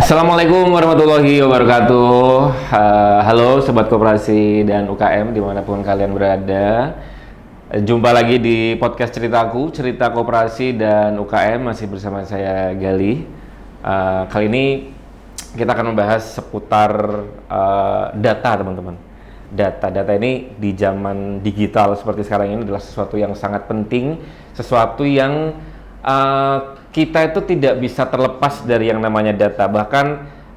Assalamualaikum warahmatullahi wabarakatuh. Halo Sobat Koperasi dan UKM dimanapun kalian berada. Jumpa lagi di podcast ceritaku, cerita koperasi dan UKM, masih bersama saya Gali. Kali ini kita akan membahas seputar data, teman-teman. Data ini di zaman digital seperti sekarang ini adalah sesuatu yang sangat penting, sesuatu yang kita itu tidak bisa terlepas dari yang namanya data. Bahkan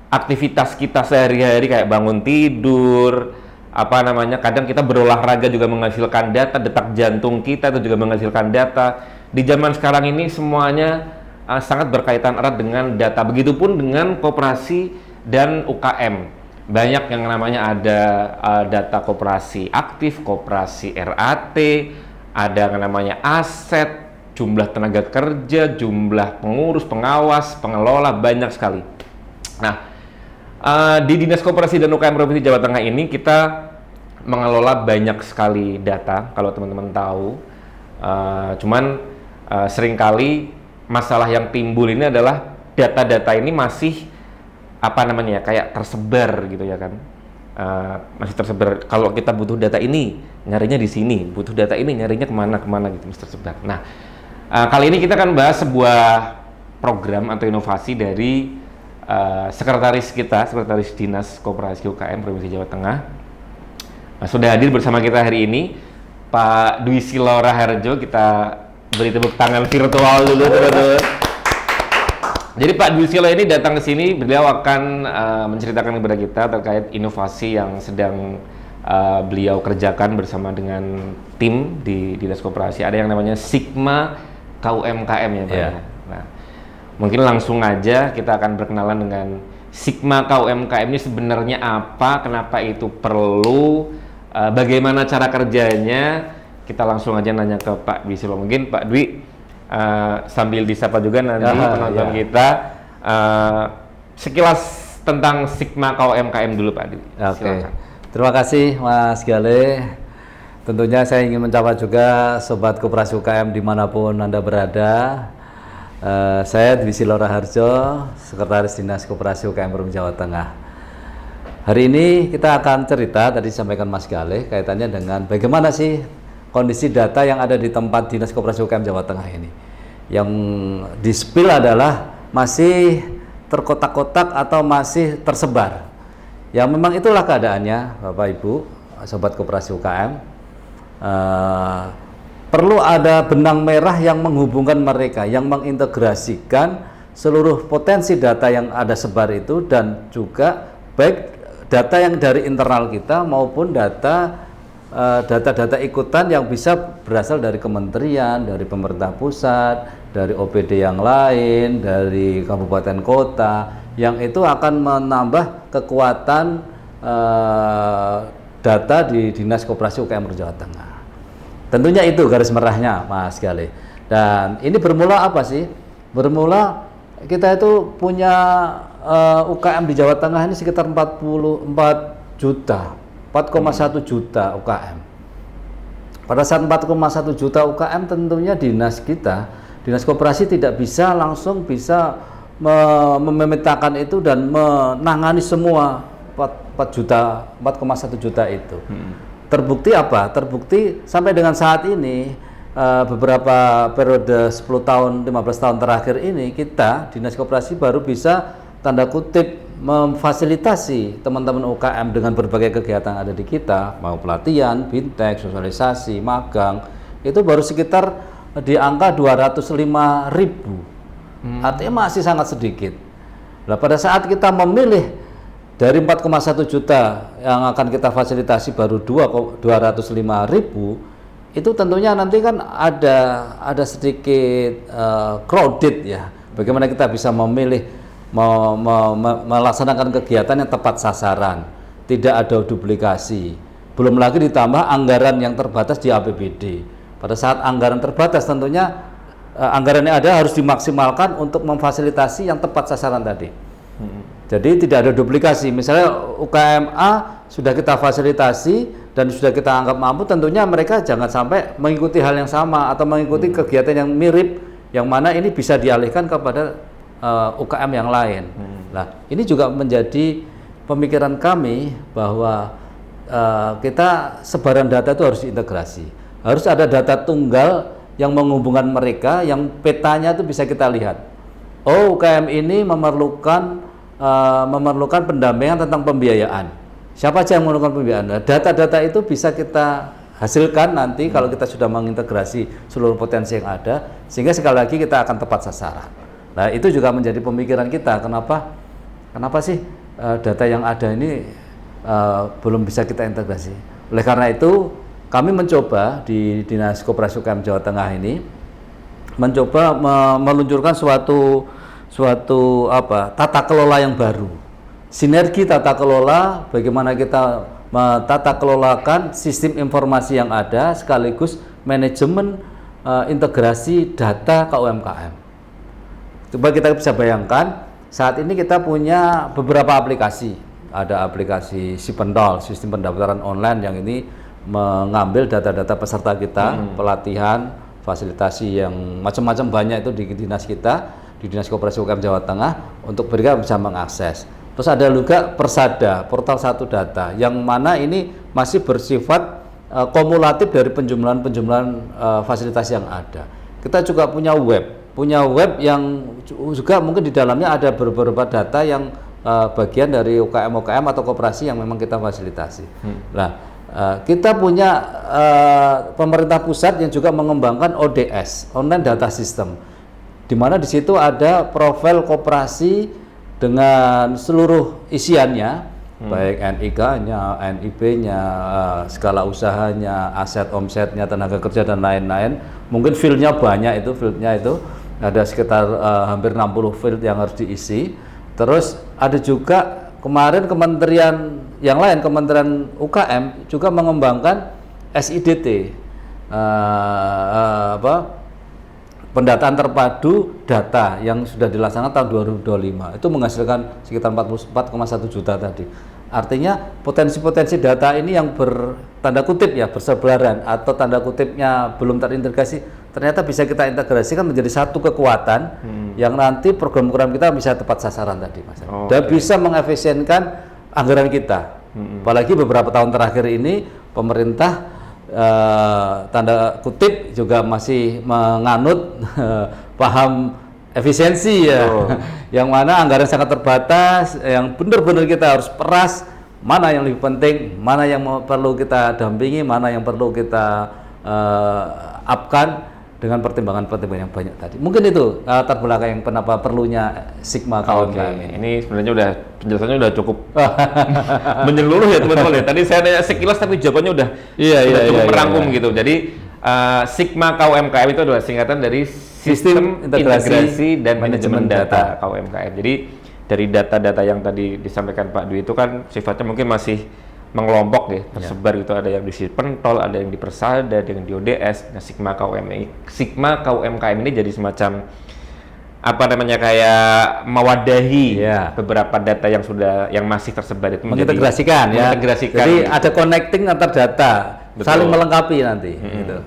aktivitas kita sehari-hari kayak bangun tidur, kadang kita berolahraga juga menghasilkan data, detak jantung kita itu juga menghasilkan data. Di zaman sekarang ini semuanya sangat berkaitan erat dengan data. Begitupun dengan koperasi dan UKM. Banyak yang namanya ada data koperasi aktif, koperasi RAT, ada yang namanya aset, jumlah tenaga kerja, jumlah pengurus, pengawas, pengelola, banyak sekali. Nah, di Dinas Koperasi dan UKM Provinsi Jawa Tengah ini kita mengelola banyak sekali data, kalau teman-teman tahu. Seringkali masalah yang timbul ini adalah data-data ini masih kayak tersebar gitu ya kan. Masih tersebar. Kalau kita butuh data ini, nyarinya di sini, butuh data ini, nyarinya kemana gitu, masih tersebar. Nah, kali ini kita akan bahas sebuah program atau inovasi dari Sekretaris Dinas Koperasi UKM Provinsi Jawa Tengah. Sudah hadir bersama kita hari ini Pak Dwi Silora Harjo. Kita beri tepuk tangan virtual dulu, teman-teman. Jadi Pak Dwi Silora ini datang ke sini, beliau akan menceritakan kepada kita terkait inovasi yang sedang beliau kerjakan bersama dengan tim di Dinas Koperasi. Ada yang namanya Sigma KUMKM ya Pak. Yeah. Nah, mungkin langsung aja kita akan berkenalan dengan Sigma KUMKM ini sebenarnya apa, kenapa itu perlu, bagaimana cara kerjanya. Kita langsung aja nanya ke Pak Dwi Silora. Mungkin Pak Dwi sambil disapa juga nanti penonton kita, sekilas tentang Sigma KUMKM dulu Pak Dwi. Oke. Terima kasih Mas Gale. Tentunya saya ingin mencapa juga Sobat Koperasi UKM dimanapun Anda berada. Saya Dwi Silora Harjo, Sekretaris Dinas Koperasi UKM Provinsi Jawa Tengah. Hari ini kita akan cerita, tadi disampaikan Mas Gale, kaitannya dengan bagaimana sih kondisi data yang ada di tempat Dinas Koperasi UKM Jawa Tengah ini. Yang di-spill adalah masih terkotak-kotak atau masih tersebar. Ya memang itulah keadaannya Bapak Ibu, Sobat Koperasi UKM. Perlu ada benang merah yang menghubungkan mereka, yang mengintegrasikan seluruh potensi data yang ada sebar itu, dan juga baik data yang dari internal kita maupun data-data ikutan yang bisa berasal dari kementerian, dari pemerintah pusat, dari OPD yang lain, dari kabupaten kota, yang itu akan menambah kekuatan data di Dinas Koperasi UKM Jawa Tengah. Tentunya itu garis merahnya Mas Gale. Dan ini bermula apa sih? Bermula kita itu punya UKM di Jawa Tengah ini sekitar 4,1 juta UKM. Pada saat 4,1 juta UKM tentunya Dinas Koperasi tidak bisa langsung memetakan itu dan menangani semua 4,1 juta itu. Terbukti apa? Terbukti sampai dengan saat ini, beberapa periode 10 tahun, 15 tahun terakhir ini, kita Dinas Koperasi baru bisa tanda kutip memfasilitasi teman-teman UKM dengan berbagai kegiatan yang ada di kita, mau pelatihan, bintek, sosialisasi, magang, itu baru sekitar di angka 205.000. Artinya masih sangat sedikit. Nah, pada saat kita memilih dari 4,1 juta yang akan kita fasilitasi baru 205.000, itu tentunya nanti kan ada sedikit crowded ya. Bagaimana kita bisa memilih melaksanakan kegiatan yang tepat sasaran, tidak ada duplikasi, belum lagi ditambah anggaran yang terbatas di APBD. Pada saat anggaran terbatas tentunya anggaran yang ada harus dimaksimalkan untuk memfasilitasi yang tepat sasaran tadi. Jadi tidak ada duplikasi. Misalnya UKMA sudah kita fasilitasi dan sudah kita anggap mampu, tentunya mereka jangan sampai mengikuti hal yang sama atau mengikuti kegiatan yang mirip, yang mana ini bisa dialihkan kepada UKM yang lain. Nah, ini juga menjadi pemikiran kami bahwa kita sebaran data itu harus diintegrasi. Harus ada data tunggal yang menghubungkan mereka, yang petanya itu bisa kita lihat. Oh, UKM ini memerlukan pendampingan tentang pembiayaan. Siapa aja yang memerlukan pembiayaan? Nah, data-data itu bisa kita hasilkan nanti kalau kita sudah mengintegrasi seluruh potensi yang ada, sehingga sekali lagi kita akan tepat sasaran. Nah, itu juga menjadi pemikiran kita. Kenapa sih data yang ada ini belum bisa kita integrasi? Oleh karena itu, kami mencoba di Dinas Koperasi UKM Jawa Tengah ini mencoba meluncurkan suatu tata kelola yang baru. Sinergi tata kelola, bagaimana kita tata kelolakan sistem informasi yang ada sekaligus manajemen integrasi data ke UMKM. Coba kita bisa bayangkan, saat ini kita punya beberapa aplikasi. Ada aplikasi Sipendol, sistem pendaftaran online yang ini mengambil data-data peserta kita, pelatihan, fasilitasi yang macam-macam banyak itu di dinas kita, di Dinas Koperasi UKM Jawa Tengah, untuk mereka bisa mengakses. Terus ada juga Persada, portal satu data, yang mana ini masih bersifat kumulatif dari penjumlahan fasilitas yang ada. Kita juga punya web yang juga mungkin di dalamnya ada beberapa data yang bagian dari UKM atau koperasi yang memang kita fasilitasi. Nah, kita punya pemerintah pusat yang juga mengembangkan ODS, Online Data System, di mana di situ ada profil koperasi dengan seluruh isiannya, baik NIK-nya, NIB-nya, skala usahanya, aset omsetnya, tenaga kerja dan lain-lain. Mungkin fieldnya banyak, fieldnya itu ada sekitar hampir 60 field yang harus diisi. Terus ada juga kemarin kementerian yang lain, Kementerian UKM juga mengembangkan SIDT, pendataan terpadu data yang sudah dilaksanakan tahun 2025. Itu menghasilkan sekitar 44,1 juta tadi. Artinya potensi-potensi data ini yang bertanda kutip ya bersebelaran atau tanda kutipnya belum terintegrasi, ternyata bisa kita integrasikan menjadi satu kekuatan yang nanti program-program kita bisa tepat sasaran tadi, Mas. Dan bisa mengefisienkan anggaran kita. Apalagi beberapa tahun terakhir ini pemerintah tanda kutip juga masih menganut paham efisiensi ya, yang mana anggaran sangat terbatas, yang benar-benar kita harus peras mana yang lebih penting, mana yang perlu kita dampingi, mana yang perlu kita upkan dengan pertimbangan-pertimbangan yang banyak tadi. Mungkin itu latar belakang yang kenapa perlunya Sigma KUMKM. Ini sebenarnya penjelasannya udah cukup menyeluruh ya teman-teman ya. Tadi saya nanya sekilas tapi jawabannya udah cukup merangkum gitu. Jadi Sigma KUMKM itu adalah singkatan dari Sistem Integrasi dan Manajemen Data KUMKM. Jadi dari data-data yang tadi disampaikan Pak Dwi itu kan sifatnya mungkin masih mengelompok ya, tersebar gitu, ada yang di Sipentol, ada yang di Persada, ada yang di ODS. Nah, Sigma KUMKM ini jadi semacam kayak mewadahi beberapa data yang masih tersebar itu mengintegrasikan. Jadi ada connecting antar data, saling melengkapi nanti. Gitu.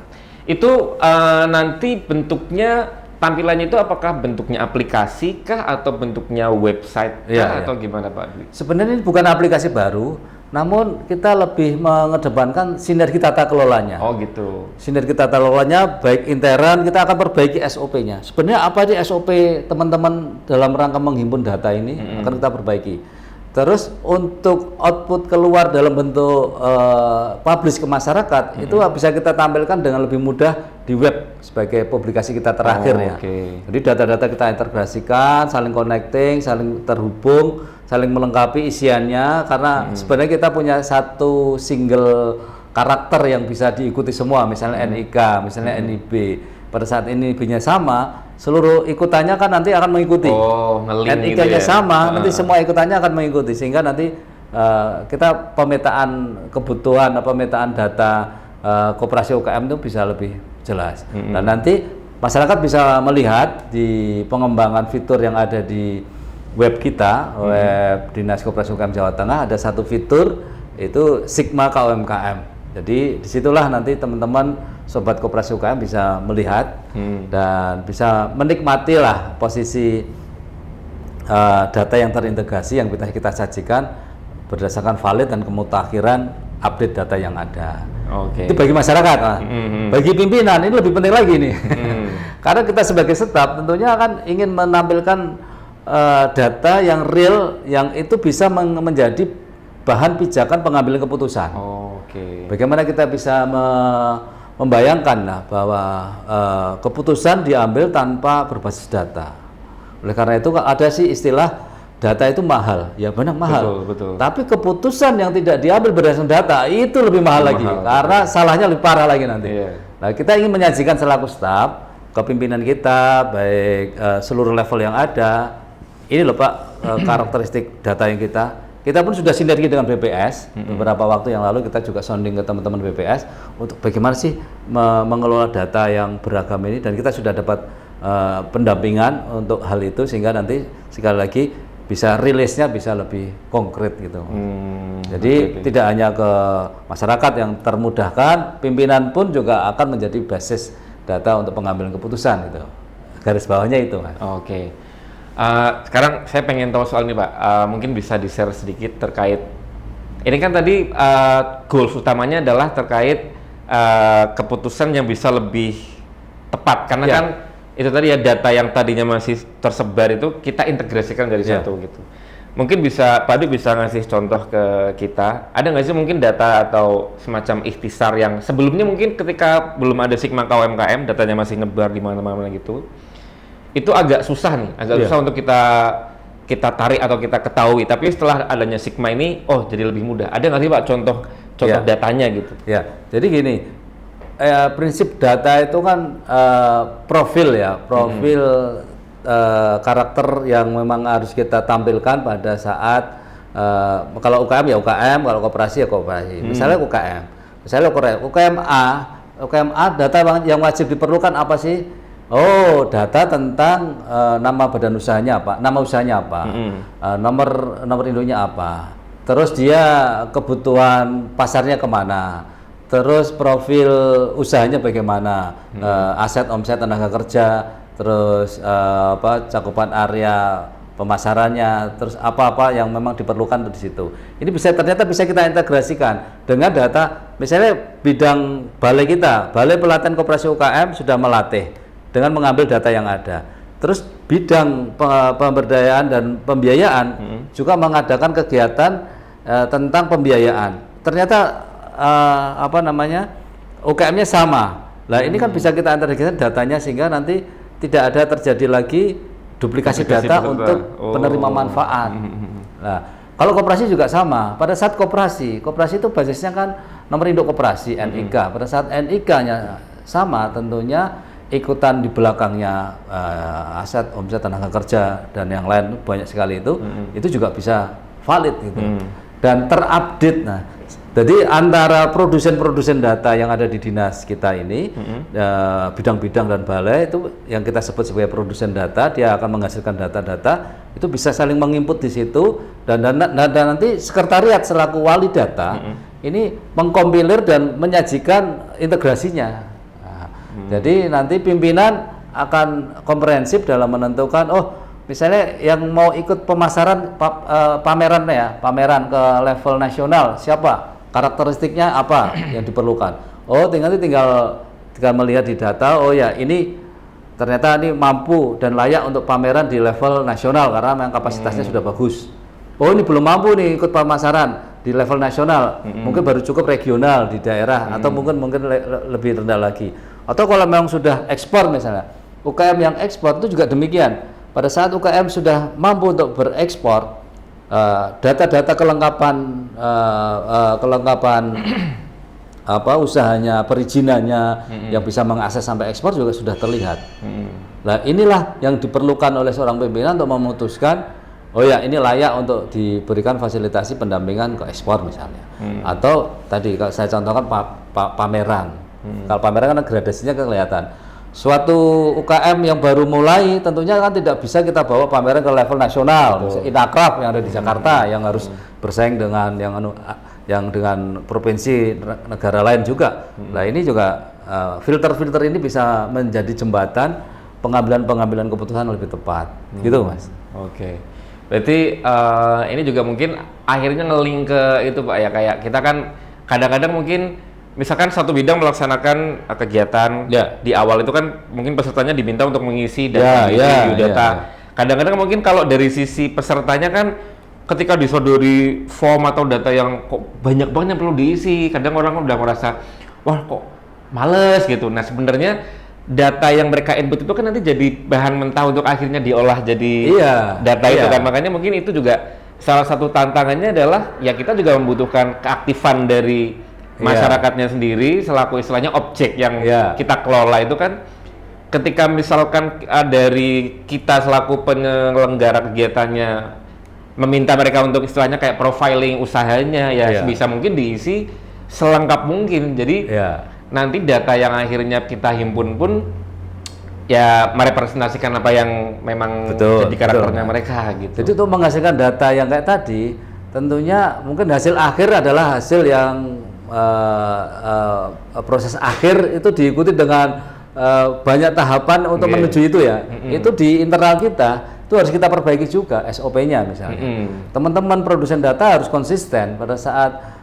Itu nanti bentuknya, tampilannya itu apakah bentuknya aplikasi kah atau bentuknya website kah atau gimana Pak? Sebenarnya ini bukan aplikasi baru, namun kita lebih mengedepankan sinergi tata kelolanya. Oh gitu. Sinergi tata kelolanya baik intern, kita akan perbaiki SOP-nya. Sebenarnya apa sih SOP teman-teman dalam rangka menghimpun data ini akan kita perbaiki. Terus untuk output keluar dalam bentuk publish ke masyarakat itu bisa kita tampilkan dengan lebih mudah di web sebagai publikasi kita terakhir Jadi data-data kita integrasikan, saling connecting, saling terhubung, saling melengkapi isiannya, karena sebenarnya kita punya satu single karakter yang bisa diikuti semua, misalnya NIK, misalnya NIB. Pada saat NIB-nya sama, seluruh ikutannya kan nanti akan mengikuti. NIK-nya sama, nanti semua ikutannya akan mengikuti, sehingga nanti kita pemetaan kebutuhan, pemetaan data koperasi UKM itu bisa lebih jelas. Dan nanti masyarakat bisa melihat di pengembangan fitur yang ada di web kita, web Dinas Koperasi UKM Jawa Tengah, ada satu fitur itu Sigma KUMKM. Jadi disitulah nanti teman-teman sobat koperasi UKM bisa melihat dan bisa menikmati lah posisi data yang terintegrasi yang kita sajikan berdasarkan valid dan kemutakhiran update data yang ada. Oke. Itu bagi masyarakat. Nah, bagi pimpinan ini lebih penting lagi nih. Karena kita sebagai staf tentunya akan ingin menampilkan data yang real yang itu bisa menjadi bahan pijakan pengambilan keputusan. Oke. Bagaimana kita bisa membayangkan bahwa keputusan diambil tanpa berbasis data. Oleh karena itu ada sih istilah data itu mahal, ya benar mahal. Betul. Tapi keputusan yang tidak diambil berdasarkan data itu lebih mahal lagi, karena salahnya lebih parah lagi nanti. Nah, kita ingin menyajikan selaku staf, kepimpinan kita, baik seluruh level yang ada. Ini loh Pak, karakteristik data yang kita pun sudah sinergi dengan BPS. Beberapa waktu yang lalu kita juga sounding ke teman-teman BPS untuk bagaimana sih mengelola data yang beragam ini, dan kita sudah dapat pendampingan untuk hal itu sehingga nanti sekali lagi bisa rilisnya bisa lebih konkret gitu. Jadi tidak hanya ke masyarakat yang termudahkan, pimpinan pun juga akan menjadi basis data untuk pengambilan keputusan gitu. Garis bawahnya itu, Mas. Oke. Sekarang saya pengen tahu soal ini, Pak. Mungkin bisa di-share sedikit terkait ini kan tadi goals utamanya adalah terkait keputusan yang bisa lebih tepat karena kan itu tadi ya data yang tadinya masih tersebar itu kita integrasikan dari satu gitu. Mungkin Pak Adu bisa ngasih contoh ke kita. Ada nggak sih mungkin data atau semacam ikhtisar yang sebelumnya mungkin ketika belum ada Sigma KUMKM datanya masih nyebar di mana-mana gitu. Itu agak susah nih, susah untuk kita tarik atau kita ketahui. Tapi setelah adanya Sigma ini, jadi lebih mudah. Ada nggak sih Pak contoh datanya gitu? Ya, jadi gini. Prinsip data itu kan profil karakter yang memang harus kita tampilkan pada saat kalau UKM ya UKM, kalau koperasi ya koperasi. Misalnya UKM A data yang wajib diperlukan apa sih? Data tentang nama badan usahanya apa, nama usahanya apa, nomor induknya apa, terus dia kebutuhan pasarnya kemana. Terus profil usahanya bagaimana, aset, omset, tenaga kerja, terus cakupan area pemasarannya, terus apa-apa yang memang diperlukan di situ. Ini ternyata bisa kita integrasikan dengan data, misalnya bidang balai kita, Balai Pelatihan Koperasi UKM sudah melatih dengan mengambil data yang ada. Terus bidang pemberdayaan dan pembiayaan juga mengadakan kegiatan tentang pembiayaan. Ternyata UKM-nya sama. Nah, ini kan bisa kita integrasikan datanya sehingga nanti tidak ada terjadi lagi duplikasi data untuk penerima manfaat. Nah, kalau koperasi juga sama. Pada saat koperasi itu basisnya kan nomor induk koperasi NIK. Pada saat NIK-nya sama, tentunya ikutan di belakangnya aset, omset, tenaga kerja dan yang lain banyak sekali itu juga bisa valid gitu. Dan terupdate. Nah, jadi antara produsen data yang ada di dinas kita ini, bidang-bidang dan balai itu yang kita sebut sebagai produsen data, dia akan menghasilkan data-data, itu bisa saling menginput di situ, dan nanti sekretariat selaku wali data ini mengkompilir dan menyajikan integrasinya. Nah, jadi nanti pimpinan akan komprehensif dalam menentukan, misalnya yang mau ikut pemasaran pameran ke level nasional siapa? Karakteristiknya apa yang diperlukan? Tinggal melihat di data. Ini ternyata ini mampu dan layak untuk pameran di level nasional karena memang kapasitasnya sudah bagus. Ini belum mampu nih ikut pemasaran di level nasional. Mungkin baru cukup regional di daerah atau mungkin lebih rendah lagi. Atau kalau memang sudah ekspor misalnya, UKM yang ekspor itu juga demikian. Pada saat UKM sudah mampu untuk berekspor, data-data kelengkapan usahanya, perizinannya yang bisa mengakses sampai ekspor juga sudah terlihat. Nah, inilah yang diperlukan oleh seorang pimpinan untuk memutuskan, ini layak untuk diberikan fasilitasi pendampingan ke ekspor misalnya. Atau tadi kalau saya contohkan pameran. Kalau pameran kan gradasinya kelihatan. Suatu UKM yang baru mulai tentunya kan tidak bisa kita bawa pameran ke level nasional. Inakraf yang ada di Jakarta yang harus bersaing dengan yang dengan provinsi negara lain juga. Nah, ini juga filter-filter ini bisa menjadi jembatan pengambilan keputusan lebih tepat. Gitu, Mas. Oke. Berarti ini juga mungkin akhirnya nge-link ke itu Pak ya, kayak kita kan kadang-kadang mungkin misalkan satu bidang melaksanakan kegiatan di awal itu kan mungkin pesertanya diminta untuk mengisi data biodata. Kadang-kadang mungkin kalau dari sisi pesertanya kan ketika disodori form atau data yang kok banyak banget yang perlu diisi, kadang orang udah merasa wah kok males gitu. Nah sebenarnya data yang mereka input itu kan nanti jadi bahan mentah untuk akhirnya diolah jadi data itu kan. Makanya mungkin itu juga salah satu tantangannya adalah ya kita juga membutuhkan keaktifan dari masyarakatnya sendiri selaku istilahnya objek yang kita kelola itu kan. Ketika misalkan dari kita selaku penyelenggara kegiatannya meminta mereka untuk istilahnya kayak profiling usahanya ya sebisa mungkin diisi selengkap mungkin. Jadi nanti data yang akhirnya kita himpun pun ya merepresentasikan apa yang memang jadi karakternya mereka gitu. Jadi untuk menghasilkan data yang kayak tadi tentunya mungkin hasil akhir adalah hasil yang proses akhir itu diikuti dengan banyak tahapan untuk menuju itu ya. Itu di internal kita itu harus kita perbaiki juga SOP-nya misalnya. Teman-teman produsen data harus konsisten pada saat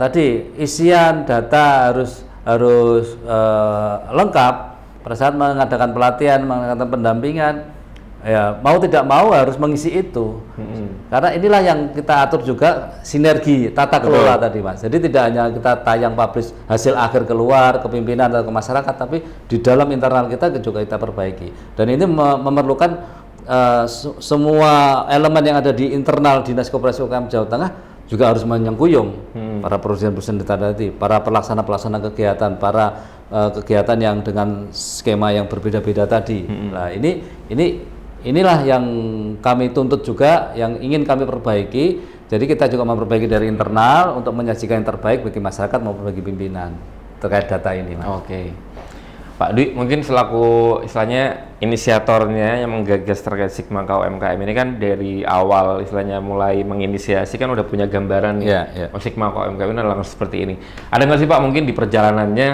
tadi isian data harus lengkap pada saat mengadakan pelatihan, mengadakan pendampingan. Ya mau tidak mau harus mengisi itu. Karena inilah yang kita atur juga sinergi tata kelola tadi Mas. Jadi tidak hanya kita tayang publish hasil akhir keluar ke pimpinan atau ke masyarakat, tapi di dalam internal kita juga kita perbaiki. Dan ini memerlukan semua elemen yang ada di internal Dinas Koperasi UKM Jawa Tengah juga harus menyengkuyung para produsen data tadi, para pelaksana kegiatan, para kegiatan yang dengan skema yang berbeda-beda tadi. Nah, inilah yang kami tuntut juga, yang ingin kami perbaiki. Jadi kita juga memperbaiki dari internal untuk menyajikan yang terbaik bagi masyarakat maupun bagi pimpinan terkait data ini, Mas. Oke. Pak Dwi mungkin selaku istilahnya inisiatornya yang menggagas terkait Sigma KUMKM ini kan dari awal istilahnya mulai menginisiasi kan udah punya gambaran Sigma KUMKM ini adalah seperti ini. Ada nggak sih Pak mungkin di perjalanannya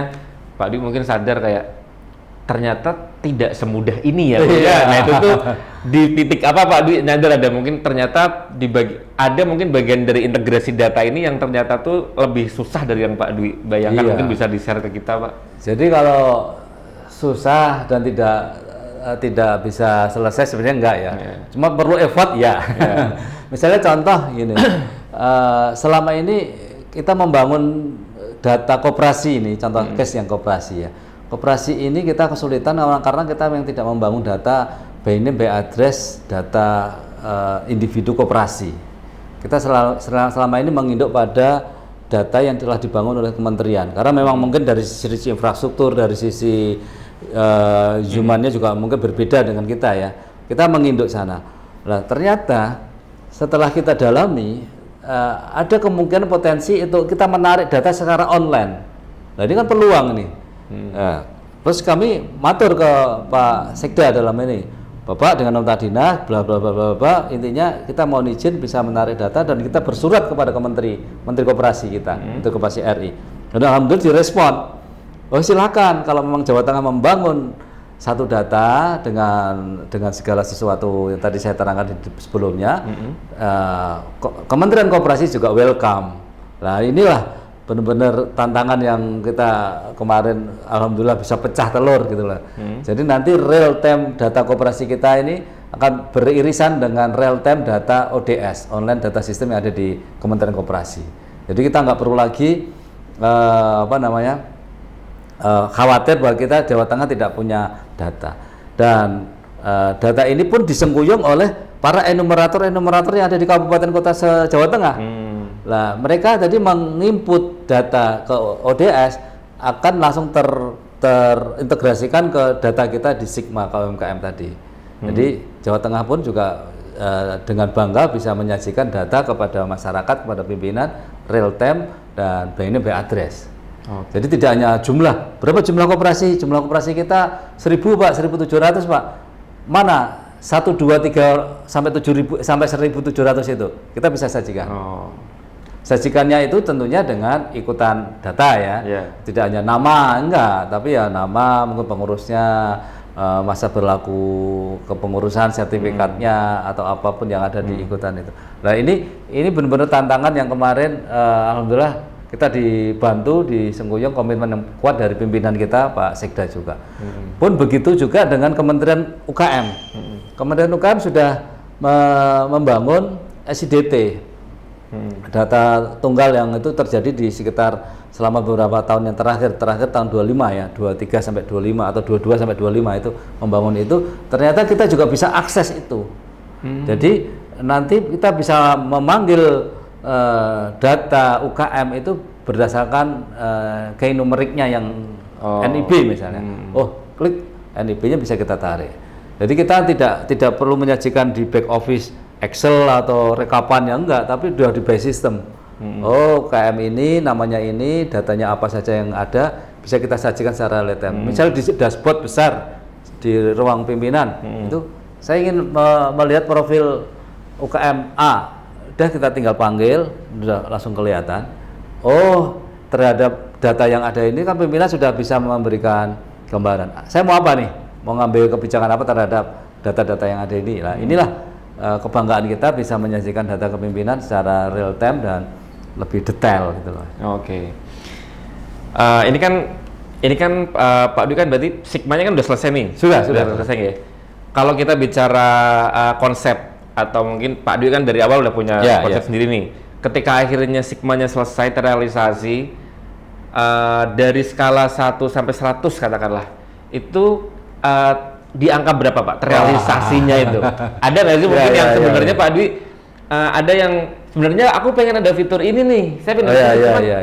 Pak Dwi mungkin sadar kayak ternyata tidak semudah ini ya. Nah itu tuh di titik apa Pak Dwi nyadar ada mungkin ternyata ada mungkin bagian dari integrasi data ini yang ternyata tuh lebih susah dari yang Pak Dwi bayangkan. Mungkin bisa di-share ke kita Pak. Jadi kalau susah dan tidak bisa selesai sebenarnya enggak ya. Cuma perlu effort ya. Misalnya contoh gini. Selama ini kita membangun data koperasi ini, contoh case yang koperasi ya. Koperasi ini kita kesulitan karena kita yang tidak membangun data by name, by address, data individu koperasi. Kita selama ini menginduk pada data yang telah dibangun oleh kementerian. Karena memang mungkin dari sisi infrastruktur, dari sisi humannya juga mungkin berbeda dengan kita ya. Kita menginduk sana. Nah, ternyata setelah kita dalami ada kemungkinan potensi itu kita menarik data secara online. Nah, ini kan peluang nih. Nah, terus kami matur ke Pak Sekda dalam ini, Bapak dengan nota dinas, bla bla bla bla bla, intinya kita mau izin bisa menarik data dan kita bersurat kepada Menteri Koperasi kita, Menteri Koperasi RI. Dan alhamdulillah direspon. Oh silakan kalau memang Jawa Tengah membangun satu data dengan segala sesuatu yang tadi saya terangkan sebelumnya, Kementerian Koperasi juga welcome. Nah inilah benar-benar tantangan yang kita kemarin alhamdulillah bisa pecah telur gitu lah. Jadi nanti real time data koperasi kita ini akan beririsan dengan real time data ODS, online data system yang ada di Kementerian Koperasi. Jadi kita nggak perlu lagi khawatir bahwa kita Jawa Tengah tidak punya data. Dan data ini pun disengkuyung oleh para enumerator yang ada di kabupaten kota se-Jawa Tengah. Nah, mereka tadi menginput data ke ODS akan langsung terintegrasikan ke data kita di Sigma KUMKM tadi. Jadi Jawa Tengah pun juga dengan bangga bisa menyajikan data kepada masyarakat, kepada pimpinan real time dan by name by address. Jadi tidak hanya jumlah. Berapa jumlah koperasi? Jumlah koperasi kita 1000 Pak, 1700 Pak. Mana? 1, 2, 3 sampai 7.000 sampai 1.700 itu kita bisa sajikan. Sajikannya itu tentunya dengan ikutan data ya. Tidak hanya nama enggak, tapi ya nama, mungkin pengurusnya, masa berlaku kepengurusan sertifikatnya atau apapun yang ada di ikutan itu. Nah ini benar-benar tantangan yang kemarin alhamdulillah kita dibantu di Sengkuyung, komitmen yang kuat dari pimpinan kita Pak Sekda juga. Pun begitu juga dengan Kementerian UKM. Kementerian UKM sudah membangun SIDT, data tunggal yang itu terjadi di sekitar selama beberapa tahun yang terakhir tahun 25 ya, 23 sampai 25 atau 22 sampai 25 itu membangun itu, ternyata kita juga bisa akses itu. Jadi nanti kita bisa memanggil data UKM itu berdasarkan key numeriknya yang NIB misalnya. Oh, klik NIB-nya bisa kita tarik. Jadi kita tidak perlu menyajikan di back office Excel atau rekapan yang enggak, tapi sudah di base system. Oh, KM ini namanya ini, datanya apa saja yang ada bisa kita sajikan secara real time. Misalnya di dashboard besar di ruang pimpinan itu saya ingin melihat profil UKM A, udah kita tinggal panggil, udah langsung kelihatan. Oh, terhadap data yang ada ini kan pimpinan sudah bisa memberikan gambaran. Saya mau apa nih? Mau ngambil kebijakan apa terhadap data-data yang ada ini? Nah, inilah kebanggaan kita bisa menyajikan data kepemimpinan secara real time dan lebih detail gitu loh. Oke. Ini kan Pak Dwi kan berarti sigmanya kan udah selesai nih. Sudah selesai ya. Kalau kita bicara konsep atau mungkin Pak Dwi kan dari awal udah punya konsep sendiri nih. Ketika akhirnya sigmanya selesai terrealisasi dari skala 1 sampai 100 katakanlah. Itu di angka berapa Pak terrealisasinya itu? Ada nggak sih mungkin yang sebenarnya Pak Dwi ada yang sebenarnya aku pengen ada fitur ini nih, saya pengen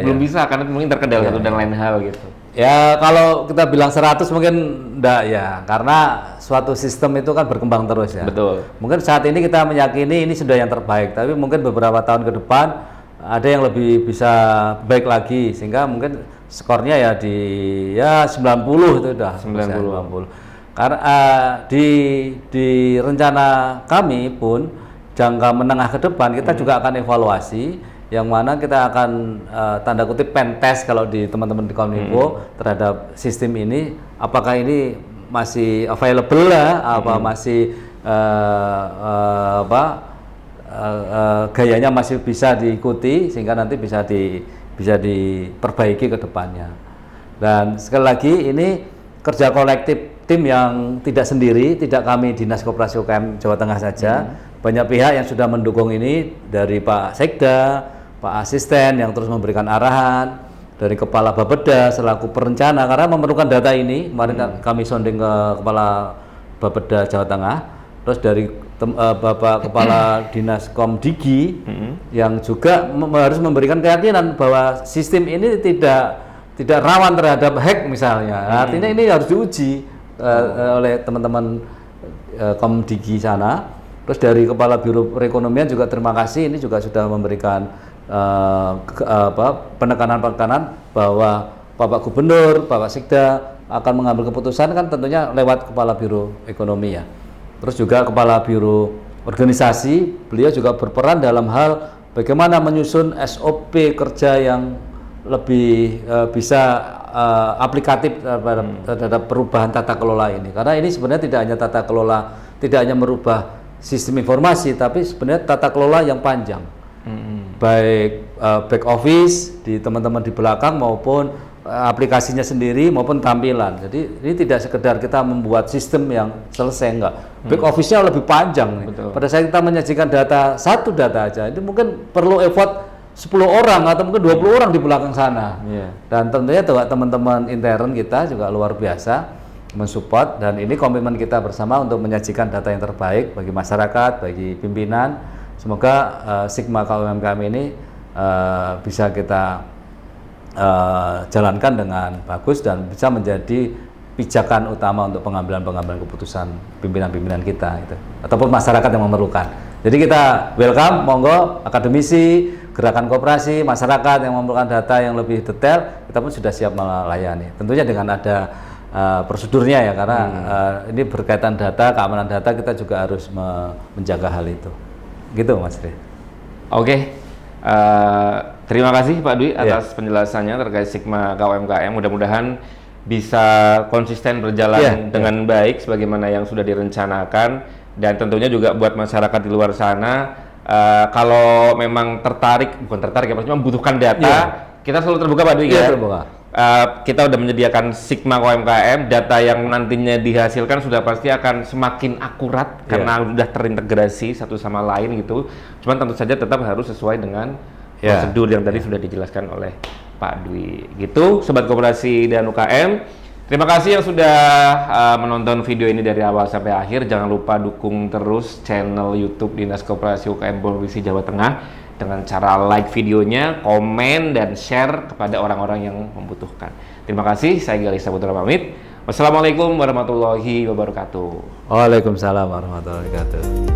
belum bisa karena mungkin terkendala satu dan lain hal gitu. Ya kalau kita bilang 100 mungkin enggak ya, karena suatu sistem itu kan berkembang terus ya. Betul. Mungkin saat ini kita meyakini ini sudah yang terbaik, tapi mungkin beberapa tahun ke depan ada yang lebih bisa baik lagi, sehingga mungkin skornya ya di 90 itu udah 90. Karena di rencana kami pun jangka menengah ke depan kita juga akan evaluasi, yang mana kita akan tanda kutip pen test kalau di teman-teman di Kominfo terhadap sistem ini, apakah ini masih available lah, apa masih gayanya masih bisa diikuti sehingga nanti bisa diperbaiki ke depannya. Dan sekali lagi ini kerja kolektif tim yang tidak sendiri, tidak kami Dinas Koperasi UKM Jawa Tengah saja. Banyak pihak yang sudah mendukung ini, dari Pak Sekda, Pak Asisten yang terus memberikan arahan, dari Kepala Bapeda selaku perencana karena memerlukan data ini. Kemarin kami sounding ke Kepala Bapeda Jawa Tengah, terus dari Bapak Kepala Dinas Komdigi yang juga harus memberikan keyakinan bahwa sistem ini tidak rawan terhadap hack misalnya. Artinya ini harus diuji oleh teman-teman Komdigi sana. Terus dari Kepala Biro Perekonomian juga terima kasih, ini juga sudah memberikan penekanan bahwa Bapak Gubernur, Bapak Sekda akan mengambil keputusan kan tentunya lewat Kepala Biro Ekonomi ya. Terus juga Kepala Biro Organisasi, beliau juga berperan dalam hal bagaimana menyusun SOP kerja yang lebih bisa aplikatif terhadap perubahan tata kelola ini. Karena ini sebenarnya tidak hanya tata kelola, tidak hanya merubah sistem informasi, tapi sebenarnya tata kelola yang panjang, baik back office di teman-teman di belakang maupun aplikasinya sendiri maupun tampilan. Jadi ini tidak sekedar kita membuat sistem yang selesai, enggak. Back office-nya lebih panjang nih. Pada saat kita menyajikan satu data aja, itu mungkin perlu effort 10 orang atau mungkin 20 orang di belakang sana. Dan tentunya teman-teman intern kita juga luar biasa mensupport, dan ini komitmen kita bersama untuk menyajikan data yang terbaik bagi masyarakat, bagi pimpinan. Semoga Sigma KUMKM ini bisa kita jalankan dengan bagus dan bisa menjadi pijakan utama untuk pengambilan keputusan pimpinan-pimpinan kita gitu, ataupun masyarakat yang memerlukan. Jadi kita welcome, monggo akademisi, gerakan koperasi, masyarakat yang memerlukan data yang lebih detail, kita pun sudah siap melayani. Tentunya dengan ada prosedurnya ya, karena ini berkaitan data, keamanan data, kita juga harus menjaga hal itu. Gitu Mas Tri. Oke. Terima kasih Pak Dwi atas penjelasannya terkait Sigma KUMKM. Mudah-mudahan bisa konsisten berjalan dengan baik sebagaimana yang sudah direncanakan, dan tentunya juga buat masyarakat di luar sana kalau memang bukan tertarik ya, maksudnya membutuhkan data, kita selalu terbuka Pak Dwi ya. Terbuka. Kita udah menyediakan Sigma UMKM, data yang nantinya dihasilkan sudah pasti akan semakin akurat karena sudah terintegrasi satu sama lain gitu. Cuman tentu saja tetap harus sesuai dengan prosedur yang tadi sudah dijelaskan oleh Pak Dwi. Gitu, Sobat Koperasi dan UKM. Terima kasih yang sudah menonton video ini dari awal sampai akhir. Jangan lupa dukung terus channel YouTube Dinas Koperasi UKM Provinsi Jawa Tengah dengan cara like videonya, komen, dan share kepada orang-orang yang membutuhkan. Terima kasih, saya Galih Saputra pamit. Wassalamualaikum warahmatullahi wabarakatuh. Waalaikumsalam warahmatullahi wabarakatuh.